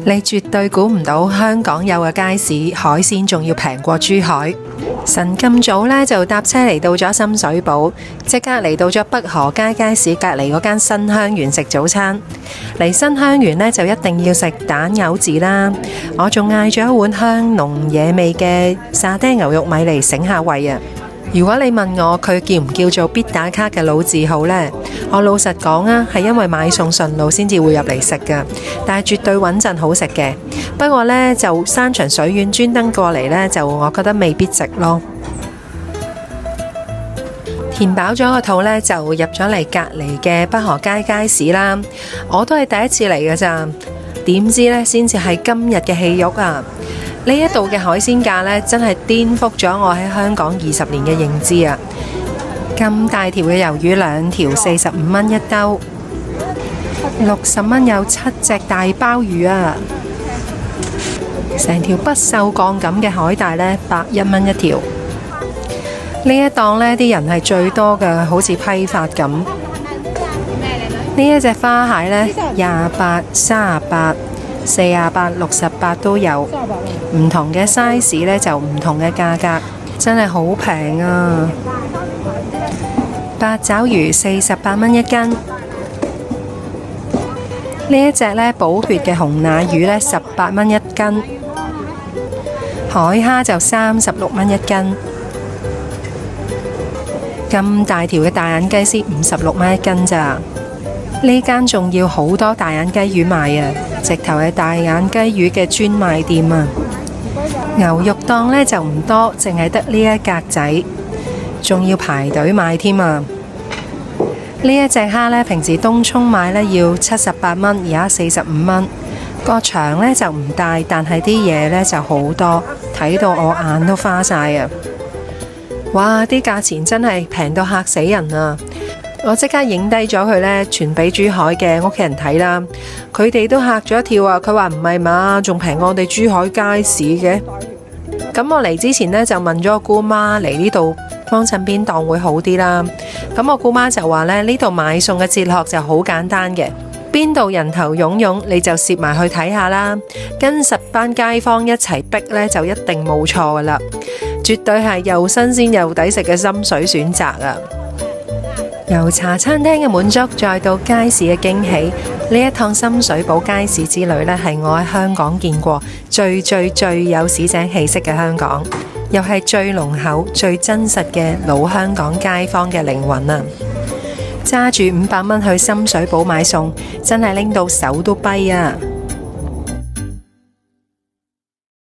你絕對估唔到香港有嘅街市海鮮仲要平過珠海。晨咁早呢，就搭車嚟到咗深水埗，即刻嚟到咗北河街街市隔離嗰間新香園食早餐。嚟新香園呢，就一定要食蛋牛治啦。我仲嗌咗一碗香濃野味嘅沙爹牛肉米嚟醒下胃啊！如果你問我佢叫唔叫做必打卡嘅老字號呢？我老實講啊，係因為買餸順路先至會入嚟食㗎，但係絕對穩陣好食嘅。不過呢，就山長水遠專登過嚟呢，就我覺得未必值咯。填飽咗個肚呢，就入咗嚟隔離嘅北河街街市啦。我都係第一次嚟㗎咋，點知呢，先至係今日嘅戲肉啊！呢一度嘅海鮮價呢，真係顛覆咗我喺香港20年嘅認知啊！咁大條嘅魷魚2條45蚊一兜，60蚊有7隻大鮑魚啊！成條不鏽鋼咁嘅海帶呢，101蚊一條。呢一檔呢啲人係最多㗎，好似批發咁。呢一隻花蟹呢，28、38、48、68都有，唔同嘅 size 呢就唔同嘅價格，真係好平啊！八爪魚48蚊一斤，呢一隻呢補血嘅紅奶魚呢18蚊一斤，海蝦就36蚊一斤，咁大條嘅大眼雞先56蚊一斤咋。呢間仲要好多大眼雞魚賣啊，直頭係大眼雞魚嘅專賣店啊。牛肉檔呢就唔多，淨係得呢一格仔，仲要排隊買添啊！呢一隻蝦呢，平時東涌買呢要78蚊，而家45蚊。個場呢就唔大，但係啲嘢呢就好多，睇到我眼都花晒啊！哇，啲價錢真係平到嚇死人啊！我即刻影低咗佢呢，傳俾珠海嘅屋企人睇啦。佢哋都嚇咗一跳啊！佢話唔係嘛，仲平過我哋珠海街市嘅。咁我嚟之前呢，就問咗我姑媽嚟呢度幫襯邊檔會好啲啦。咁我姑媽就話呢度買餸嘅哲學就好簡單嘅，邊度人頭湧湧你就攝埋去睇下啦，跟實班街坊一齊逼呢，就一定冇錯噶啦，絕對係又新鮮又抵食嘅心水選擇啊！由茶餐廳嘅滿足，再到街市嘅驚喜，呢一趟深水埗街市之旅呢，係我喺香港見過最有市井氣息嘅香港，又係最濃厚、最真實嘅老香港街坊嘅靈魂啊！揸住500蚊去深水埗買餸，真係拎到手都跛啊！